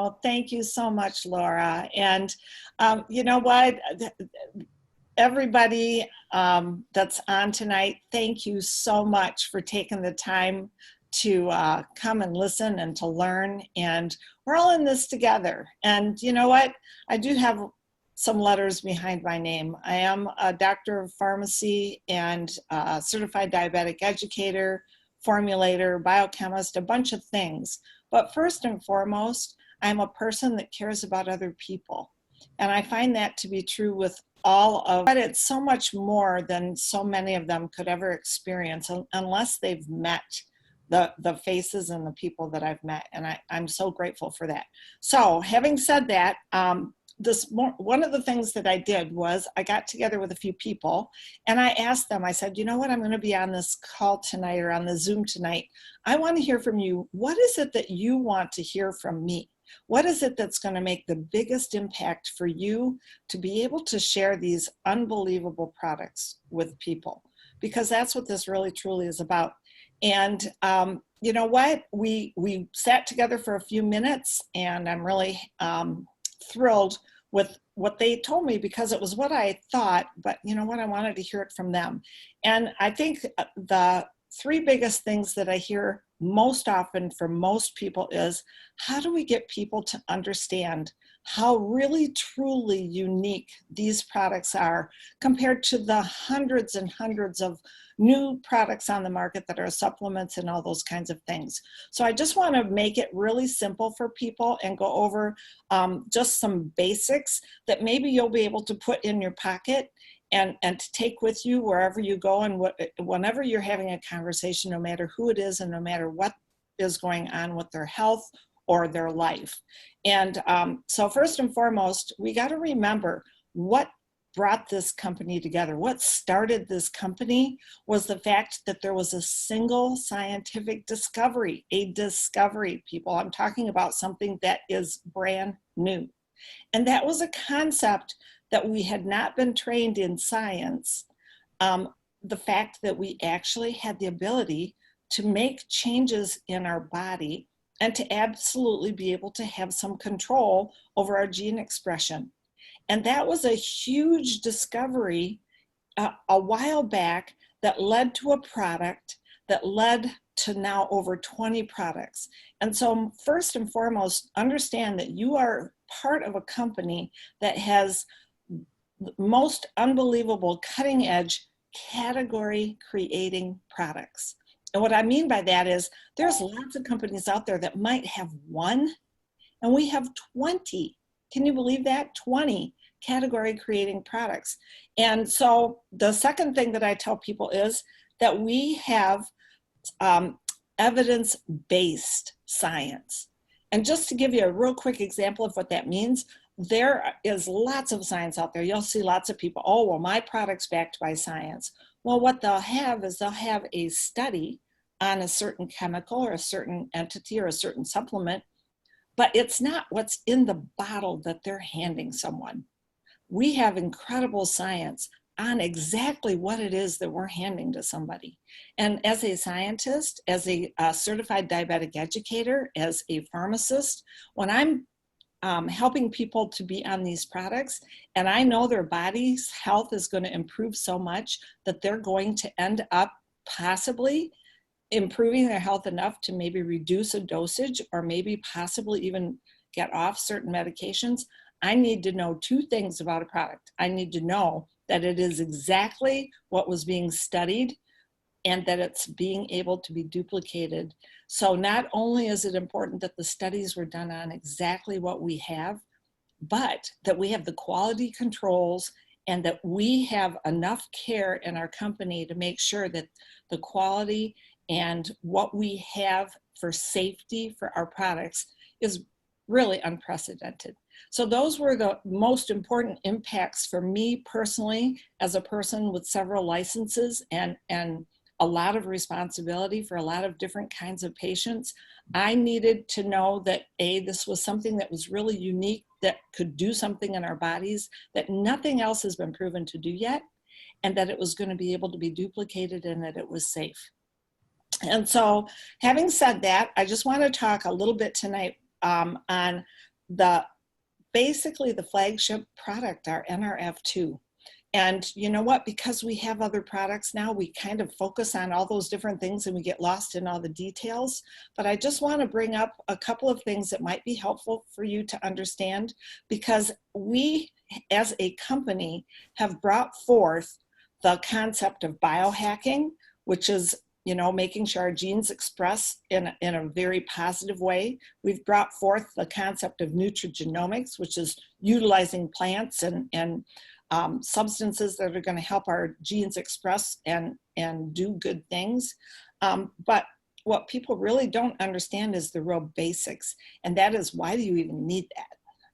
Well, thank you so much, Laura. And you know what? Everybody that's on tonight, thank you so much for taking the time to come and listen and to learn. And we're all in this together. And you know what? I do have some letters behind my name. I am a doctor of pharmacy and certified diabetic educator, formulator, biochemist, a bunch of things. But first and foremost, I'm a person that cares about other people. And I find that to be true with all of, but it's so much more than so many of them could ever experience unless they've met the faces and the people that I've met. And I'm so grateful for that. So having said that, one of the things that I did was I got together with a few people and I asked them, I said, you know what, I'm going to be on this call tonight or on the Zoom tonight. I want to hear from you. What is it that you want to hear from me? What is it that's going to make the biggest impact for you to be able to share these unbelievable products with people? Because that's what this really truly is about. And you know what? We sat together for a few minutes and I'm really thrilled with what they told me because it was what I thought, but you know what? I wanted to hear it from them. And I think the three biggest things that I hear most often from most people is, how do we get people to understand how really truly unique these products are compared to the hundreds and hundreds of new products on the market that are supplements and all those kinds of things. So I just want to make it really simple for people and go over just some basics that maybe you'll be able to put in your pocket and to take with you wherever you go and whenever you're having a conversation, no matter who it is and no matter what is going on with their health or their life. And so first and foremost, we got to remember what brought this company together. What started this company was the fact that there was a single scientific discovery, a discovery, people. I'm talking about something that is brand new. And that was a concept that we had not been trained in science. The fact that we actually had the ability to make changes in our body and to absolutely be able to have some control over our gene expression. And that was a huge discovery a while back that led to a product that led to now over 20 products. And so first and foremost, understand that you are part of a company that has the most unbelievable cutting edge category creating products. And what I mean by that is there's lots of companies out there that might have one, and we have 20. Can you believe that? 20 category creating products. And so the second thing that I tell people is that we have evidence-based science. And just to give you a real quick example of what that means, there is lots of science out there. You'll see lots of people, oh, well, my product's backed by science. Well, what they'll have is they'll have a study on a certain chemical or a certain entity or a certain supplement, but it's not what's in the bottle that they're handing someone. We have incredible science on exactly what it is that we're handing to somebody. And as a scientist, as a certified diabetic educator, as a pharmacist, when I'm helping people to be on these products, and I know their body's health is going to improve so much that they're going to end up possibly improving their health enough to maybe reduce a dosage or maybe possibly even get off certain medications. I need to know two things about a product. I need to know that it is exactly what was being studied and that it's being able to be duplicated. So not only is it important that the studies were done on exactly what we have, but that we have the quality controls and that we have enough care in our company to make sure that the quality and what we have for safety for our products is really unprecedented. So those were the most important impacts for me personally as a person with several licenses and a lot of responsibility for a lot of different kinds of patients. I needed to know that this was something that was really unique, that could do something in our bodies that nothing else has been proven to do yet, and that it was going to be able to be duplicated and that it was safe. And so having said that, I just want to talk a little bit tonight on the basically the flagship product, our Nrf2. And you know what? Because we have other products now, we kind of focus on all those different things and we get lost in all the details. But I just want to bring up a couple of things that might be helpful for you to understand, because we as a company have brought forth the concept of biohacking, which is, you know, making sure our genes express in a very positive way. We've brought forth the concept of nutrigenomics, which is utilizing plants and substances that are going to help our genes express and do good things. But what people really don't understand is the real basics, and that is, why do you even need that?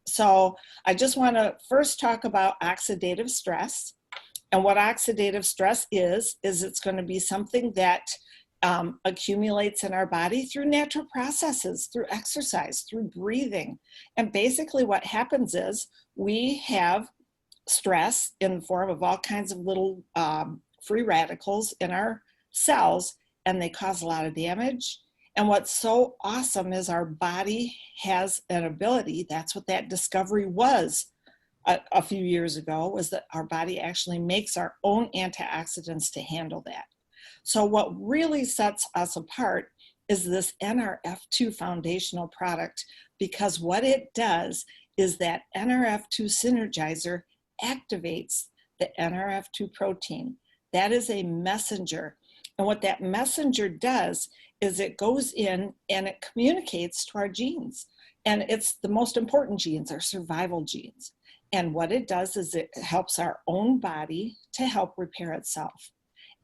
So I just want to first talk about oxidative stress. And what oxidative stress is it's going to be something that accumulates in our body through natural processes, through exercise, through breathing. And basically what happens is we have stress in the form of all kinds of little free radicals in our cells, and they cause a lot of damage. And what's so awesome is our body has an ability, that's what that discovery was a few years ago, was that our body actually makes our own antioxidants to handle that. So what really sets us apart is this Nrf2 foundational product, because what it does is that Nrf2 synergizer activates the Nrf2 protein. That is a messenger. And what that messenger does is it goes in and it communicates to our genes. And it's the most important genes, our survival genes. And what it does is it helps our own body to help repair itself.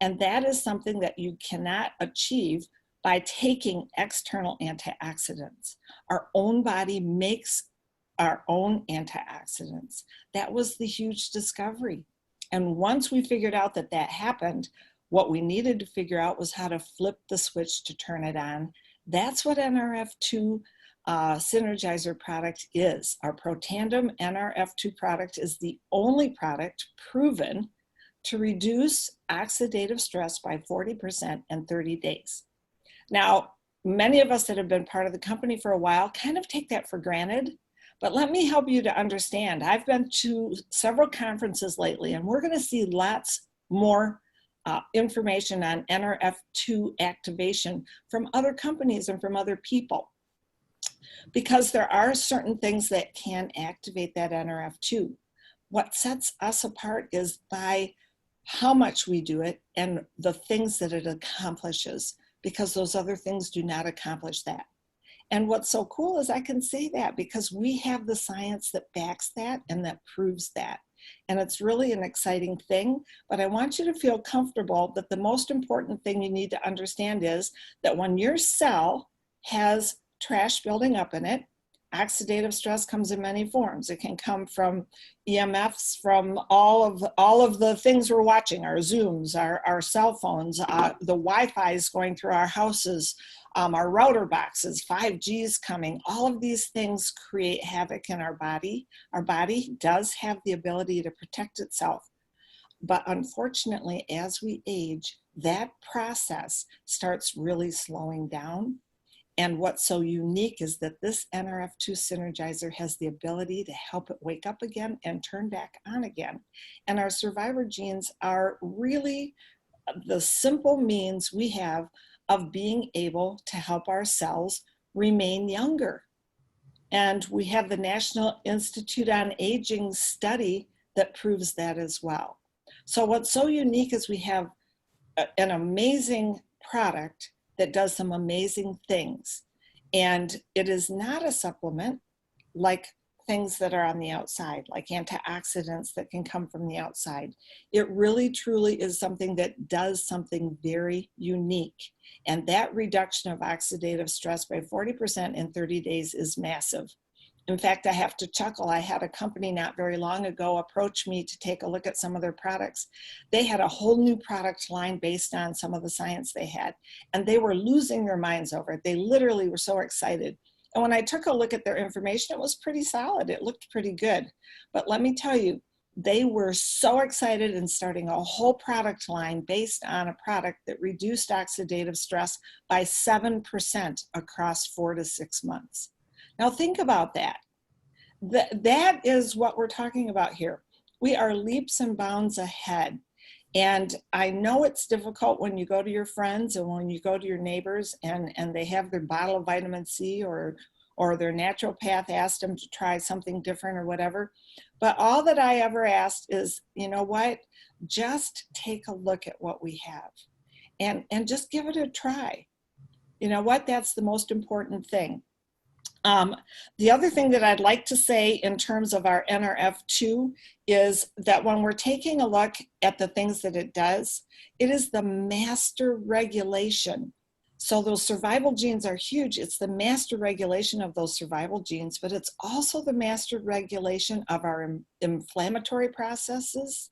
And that is something that you cannot achieve by taking external antioxidants. Our own body makes our own antioxidants. That was the huge discovery. And once we figured out that that happened, what we needed to figure out was how to flip the switch to turn it on. That's what Nrf2 Synergizer product is. Our Protandim Nrf2 product is the only product proven to reduce oxidative stress by 40% in 30 days. Now, many of us that have been part of the company for a while kind of take that for granted, but let me help you to understand. I've been to several conferences lately, and we're going to see lots more information on Nrf2 activation from other companies and from other people, because there are certain things that can activate that Nrf2. What sets us apart is by how much we do it and the things that it accomplishes, because those other things do not accomplish that. And what's so cool is I can say that because we have the science that backs that and that proves that. And it's really an exciting thing, but I want you to feel comfortable that the most important thing you need to understand is that when your cell has trash building up in it, oxidative stress comes in many forms. It can come from EMFs, from all of the things we're watching, our Zooms, our cell phones, the Wi-Fi is going through our houses, our router boxes, 5G's coming. All of these things create havoc in our body. Our body does have the ability to protect itself. But unfortunately, as we age, that process starts really slowing down. And what's so unique is that this Nrf2 Synergizer has the ability to help it wake up again and turn back on again. And our survivor genes are really the simple means we have of being able to help our cells remain younger. And we have the National Institute on Aging study that proves that as well. So what's so unique is we have an amazing product that does some amazing things. And it is not a supplement like things that are on the outside, like antioxidants that can come from the outside. It really truly is something that does something very unique. And that reduction of oxidative stress by 40% in 30 days is massive. In fact, I have to chuckle. I had a company not very long ago approach me to take a look at some of their products. They had a whole new product line based on some of the science they had, and they were losing their minds over it. They literally were so excited. And when I took a look at their information, it was pretty solid. It looked pretty good. But let me tell you, they were so excited in starting a whole product line based on a product that reduced oxidative stress by 7% across 4 to 6 months. Now think about that. that is what we're talking about here. We are leaps and bounds ahead. And I know it's difficult when you go to your friends and when you go to your neighbors and they have their bottle of vitamin C or their naturopath asked them to try something different or whatever. But all that I ever asked is, you know what, just take a look at what we have and just give it a try. You know what, that's the most important thing. The other thing that I'd like to say in terms of our Nrf2 is that when we're taking a look at the things that it does, it is the master regulation. So those survival genes are huge. It's the master regulation of those survival genes, but it's also the master regulation of our inflammatory processes,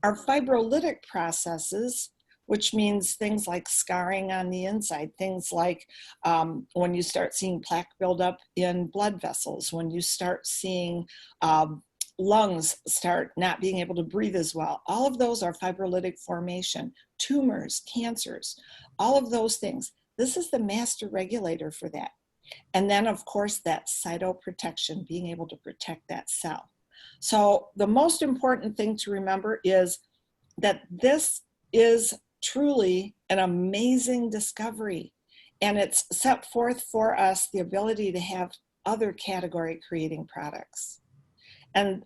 our fibrolytic processes, which means things like scarring on the inside, things like when you start seeing plaque buildup in blood vessels, when you start seeing lungs start not being able to breathe as well. All of those are fibrolytic formation, tumors, cancers, all of those things. This is the master regulator for that. And then, of course, that cytoprotection, being able to protect that cell. So the most important thing to remember is that this is truly an amazing discovery, and it's set forth for us the ability to have other category creating products. And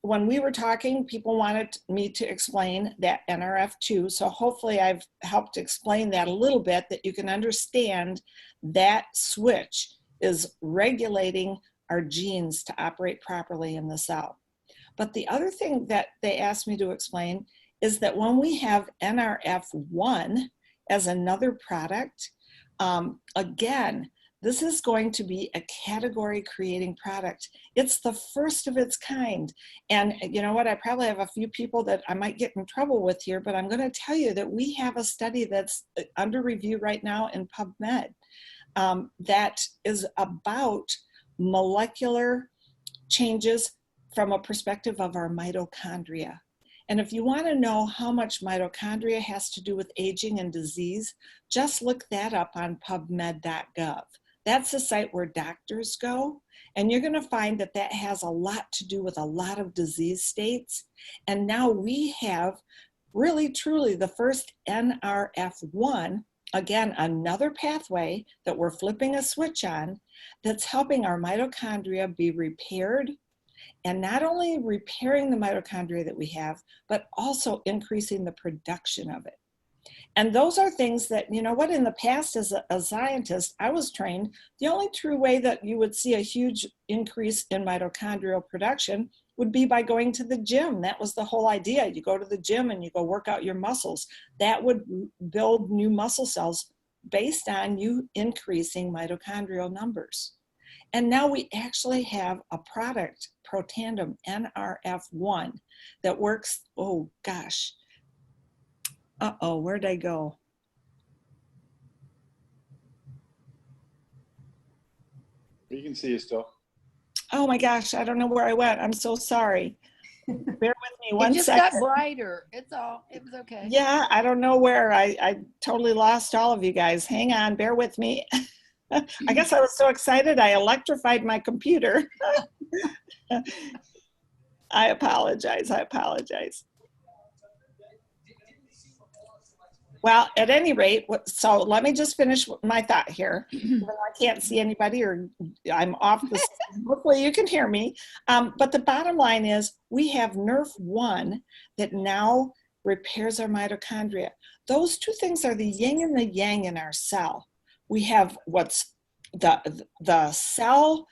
when we were talking, people wanted me to explain that Nrf2, so hopefully I've helped explain that a little bit, that you can understand that switch is regulating our genes to operate properly in the cell. But the other thing that they asked me to explain is that when we have Nrf1 as another product, again, this is going to be a category creating product. It's the first of its kind. And you know what, I probably have a few people that I might get in trouble with here, but I'm going to tell you that we have a study that's under review right now in PubMed that is about molecular changes from a perspective of our mitochondria. And if you want to know how much mitochondria has to do with aging and disease, just look that up on pubmed.gov. That's the site where doctors go, and you're going to find that that has a lot to do with a lot of disease states. And now we have really, truly the first Nrf1, again, another pathway that we're flipping a switch on that's helping our mitochondria be repaired, and not only repairing the mitochondria that we have, but also increasing the production of it. And those are things that, you know what, in the past as a scientist, I was trained, the only true way that you would see a huge increase in mitochondrial production would be by going to the gym. That was the whole idea. You go to the gym and you go work out your muscles. That would build new muscle cells based on you increasing mitochondrial numbers. And now we actually have a product, Protandim Nrf1, that works, oh gosh. Uh-oh, where'd I go? You can see you still. Oh my gosh, I don't know where I went. I'm so sorry. Bear with me one second. It just got brighter. It's all, it was okay. Yeah, I don't know where. I totally lost all of you guys. Hang on, bear with me. I guess I was so excited I electrified my computer. I apologize. Well, at any rate, so let me just finish my thought here. Even though I can't see anybody or I'm off the screen. Hopefully you can hear me. But the bottom line is we have Nrf1 that now repairs our mitochondria. Those two things are the yin and the yang in our cell. We have what's the cell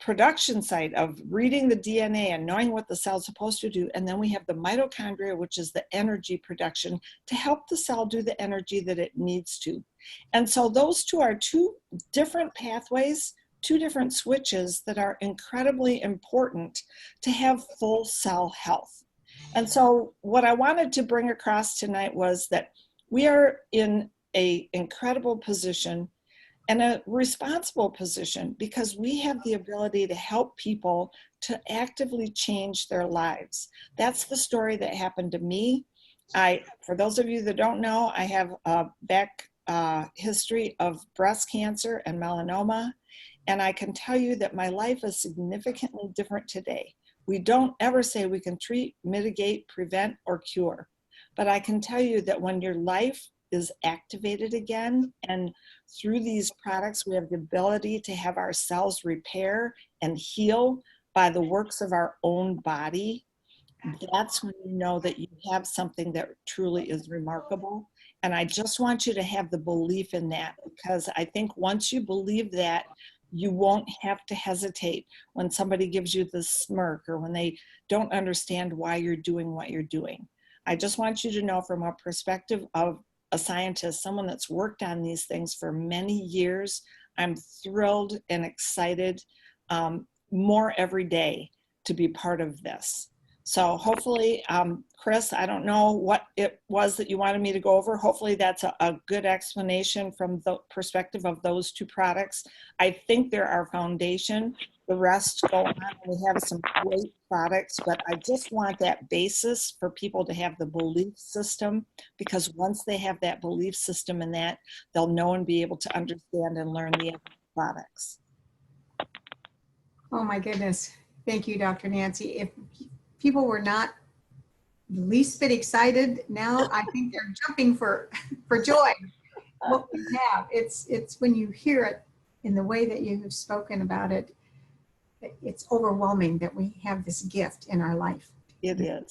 production side of reading the DNA and knowing what the cell's supposed to do. And then we have the mitochondria, which is the energy production to help the cell do the energy that it needs to. And so those two are two different pathways, two different switches that are incredibly important to have full cell health. And so what I wanted to bring across tonight was that we are in an incredible position and a responsible position because we have the ability to help people to actively change their lives. That's the story that happened to me. For those of you that don't know, I have a back history of breast cancer and melanoma. And I can tell you that my life is significantly different today. We don't ever say we can treat, mitigate, prevent, or cure. But I can tell you that when your life is activated again, and through these products, we have the ability to have our cells repair and heal by the works of our own body, that's when you know that you have something that truly is remarkable. And I just want you to have the belief in that, because I think once you believe that, you won't have to hesitate when somebody gives you the smirk or when they don't understand why you're doing what you're doing. I just want you to know, from a perspective of a scientist, someone that's worked on these things for many years, I'm thrilled and excited more every day to be part of this. So hopefully, Chris, I don't know what it was that you wanted me to go over. Hopefully that's a good explanation from the perspective of those two products. I think they're our foundation. The rest go on. We have some great products, but I just want that basis for people to have the belief system, because once they have that belief system in that, they'll know and be able to understand and learn the other products. Oh my goodness. Thank you, Dr. Nancy. If people were not the least bit excited, now I think they're jumping for joy. What we have, it's when you hear it in the way that you have spoken about it, it's overwhelming that we have this gift in our life. It is.